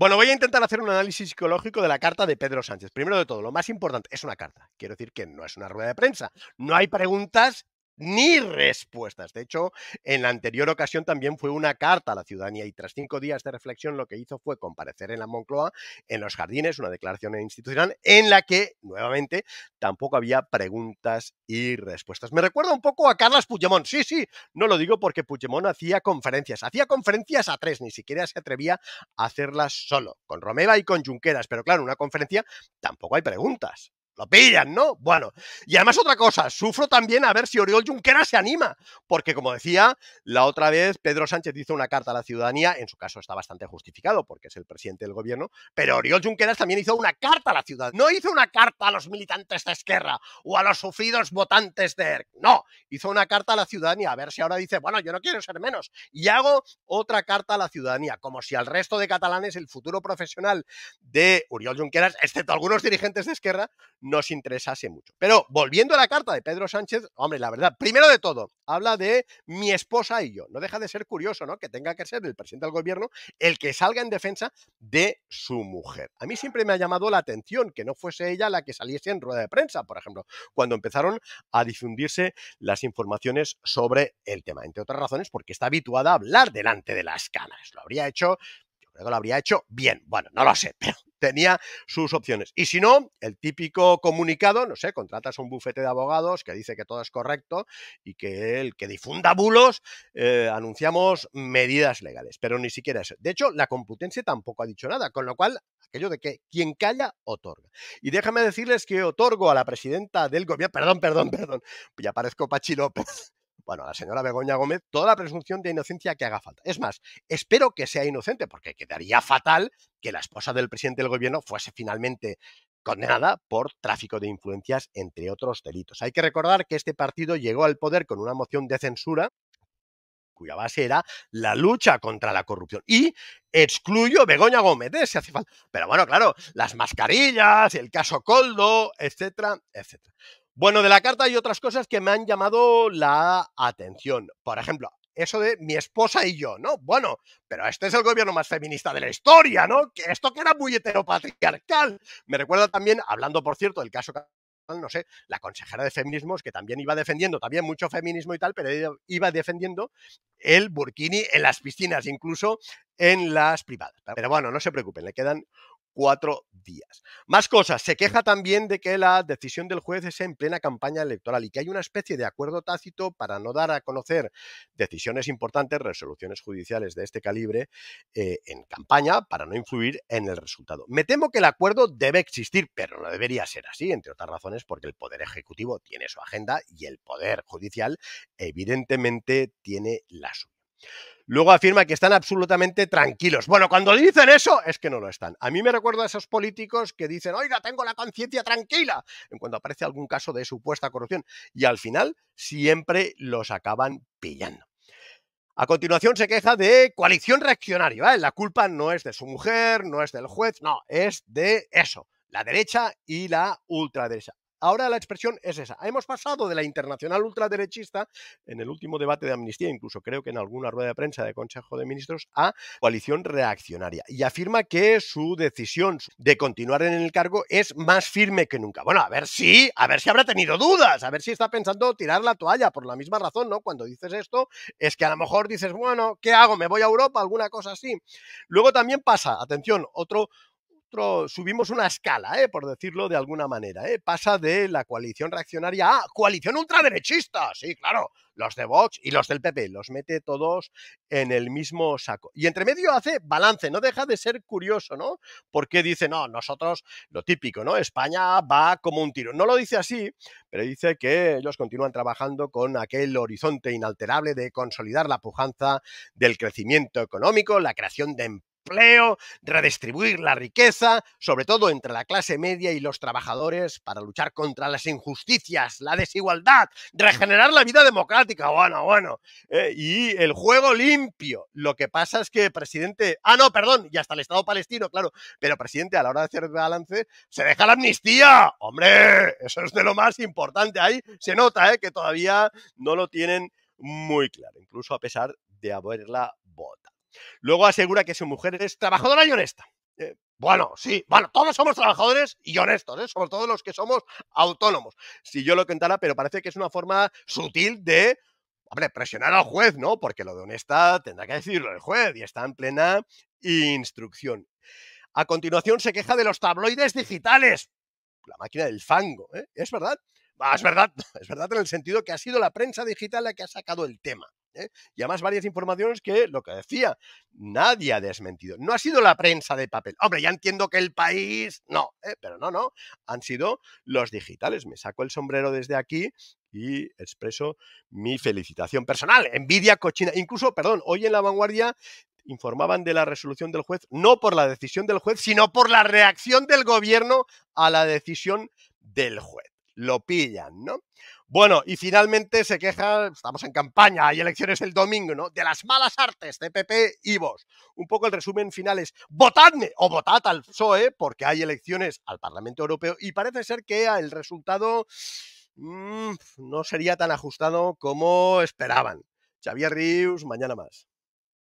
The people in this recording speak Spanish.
Bueno, voy a intentar hacer un análisis psicológico de la carta de Pedro Sánchez. Primero de todo, lo más importante, es una carta. Quiero decir que no es una rueda de prensa. No hay preguntas ni respuestas. De hecho, en la anterior ocasión también fue una carta a la ciudadanía y tras 5 días de reflexión lo que hizo fue comparecer en la Moncloa, en los jardines, una declaración institucional en la que, nuevamente, tampoco había preguntas y respuestas. Me recuerda un poco a Carles Puigdemont. Sí, sí, no lo digo porque Puigdemont hacía conferencias a 3, ni siquiera se atrevía a hacerlas solo, con Romeva y con Junqueras, pero claro, en una conferencia tampoco hay preguntas. Lo pillan, ¿no? Bueno, y además otra cosa, sufro también a ver si Oriol Junqueras se anima, porque como decía, la otra vez Pedro Sánchez hizo una carta a la ciudadanía, en su caso está bastante justificado porque es el presidente del gobierno, pero Oriol Junqueras también hizo una carta a la ciudadanía. No hizo una carta a los militantes de Esquerra o a los sufridos votantes de ERC, no, hizo una carta a la ciudadanía, a ver si ahora dice, bueno, yo no quiero ser menos, y hago otra carta a la ciudadanía, como si al resto de catalanes el futuro profesional de Oriol Junqueras, excepto algunos dirigentes de Esquerra, nos interesase mucho. Pero volviendo a la carta de Pedro Sánchez, hombre, la verdad, primero de todo, habla de mi esposa y yo. No deja de ser curioso, ¿no? Que tenga que ser el presidente del gobierno el que salga en defensa de su mujer. A mí siempre me ha llamado la atención que no fuese ella la que saliese en rueda de prensa, por ejemplo, cuando empezaron a difundirse las informaciones sobre el tema. Entre otras razones, porque está habituada a hablar delante de las cámaras. Lo habría hecho, yo creo que lo habría hecho bien. Bueno, no lo sé, pero tenía sus opciones. Y si no, el típico comunicado, no sé, contratas a un bufete de abogados que dice que todo es correcto y que el que difunda bulos, anunciamos medidas legales, pero ni siquiera eso. De hecho, la Complutense tampoco ha dicho nada, con lo cual, aquello de que quien calla, otorga. Y déjame decirles que otorgo a la presidenta del gobierno, perdón, ya parezco Pachi López, bueno, a la señora Begoña Gómez, toda la presunción de inocencia que haga falta. Es más, espero que sea inocente, porque quedaría fatal que la esposa del presidente del gobierno fuese finalmente condenada por tráfico de influencias, entre otros delitos. Hay que recordar que este partido llegó al poder con una moción de censura cuya base era la lucha contra la corrupción. Y excluyo Begoña Gómez, si hace falta. Pero bueno, claro, las mascarillas, el caso Coldo, etcétera, etcétera. Bueno, de la carta hay otras cosas que me han llamado la atención. Por ejemplo, eso de mi esposa y yo, ¿no? Bueno, pero este es el gobierno más feminista de la historia, ¿no? Que esto que era muy heteropatriarcal. Me recuerda también, hablando por cierto del caso, no sé, la consejera de feminismos que también iba defendiendo, también mucho feminismo y tal, pero iba defendiendo el burkini en las piscinas, incluso en las privadas. Pero bueno, no se preocupen, le quedan 4 días. Más cosas, se queja también de que la decisión del juez es en plena campaña electoral y que hay una especie de acuerdo tácito para no dar a conocer decisiones importantes, resoluciones judiciales de este calibre, en campaña para no influir en el resultado. Me temo que el acuerdo debe existir, pero no debería ser así, entre otras razones porque el Poder Ejecutivo tiene su agenda y el Poder Judicial evidentemente tiene la suya. Luego afirma que están absolutamente tranquilos. Bueno, cuando dicen eso es que no lo están. A mí me recuerda a esos políticos que dicen, oiga, tengo la conciencia tranquila, en cuanto aparece algún caso de supuesta corrupción. Y al final siempre los acaban pillando. A continuación se queja de coalición reaccionaria. ¿Vale? La culpa no es de su mujer, no es del juez, no, es de eso, la derecha y la ultraderecha. Ahora la expresión es esa. Hemos pasado de la internacional ultraderechista, en el último debate de amnistía, incluso creo que en alguna rueda de prensa de Consejo de Ministros, a coalición reaccionaria. Y afirma que su decisión de continuar en el cargo es más firme que nunca. Bueno, a ver si habrá tenido dudas, a ver si está pensando tirar la toalla, por la misma razón, ¿no? Cuando dices esto, es que a lo mejor dices, bueno, ¿qué hago? ¿Me voy a Europa? ¿Alguna cosa así? Luego también pasa, atención, subimos una escala, por decirlo de alguna manera, pasa de la coalición reaccionaria a coalición ultraderechista. Sí, claro, los de Vox y los del PP, los mete todos en el mismo saco. Y entre medio hace balance, no deja de ser curioso, ¿no? Porque dice, no, nosotros, lo típico, ¿no? España va como un tiro. No lo dice así, pero dice que ellos continúan trabajando con aquel horizonte inalterable de consolidar la pujanza del crecimiento económico, la creación de empleo, redistribuir la riqueza, sobre todo entre la clase media y los trabajadores, para luchar contra las injusticias, la desigualdad, regenerar la vida democrática, bueno, y el juego limpio. Lo que pasa es que, presidente, y hasta el Estado palestino, claro, pero presidente, a la hora de hacer balance, se deja la amnistía. Hombre, eso es de lo más importante. Ahí se nota que todavía no lo tienen muy claro, incluso a pesar de haberla votado. Luego asegura que su mujer es trabajadora y honesta. Bueno, sí, bueno, todos somos trabajadores y honestos, ¿eh? Somos todos los que somos autónomos. Si yo lo contara, pero parece que es una forma sutil de, hombre, presionar al juez, ¿no? Porque lo de honesta tendrá que decirlo el juez y está en plena instrucción. A continuación se queja de los tabloides digitales. La máquina del fango, ¿eh? Es verdad. Es verdad en el sentido que ha sido la prensa digital la que ha sacado el tema. ¿Eh? Y además varias informaciones que, lo que decía, nadie ha desmentido. No ha sido la prensa de papel. Hombre, ya entiendo que el país, no, pero no, han sido los digitales. Me saco el sombrero desde aquí y expreso mi felicitación personal. Envidia cochina. Incluso, perdón, hoy en La Vanguardia informaban de la resolución del juez, no por la decisión del juez, sino por la reacción del gobierno a la decisión del juez. Lo pillan, ¿no? Bueno, y finalmente se queja, estamos en campaña, hay elecciones el domingo, ¿no? De las malas artes de PP y Vox. Un poco el resumen final es, votadme o votad al PSOE porque hay elecciones al Parlamento Europeo y parece ser que el resultado no sería tan ajustado como esperaban. Xavier Rius, mañana más.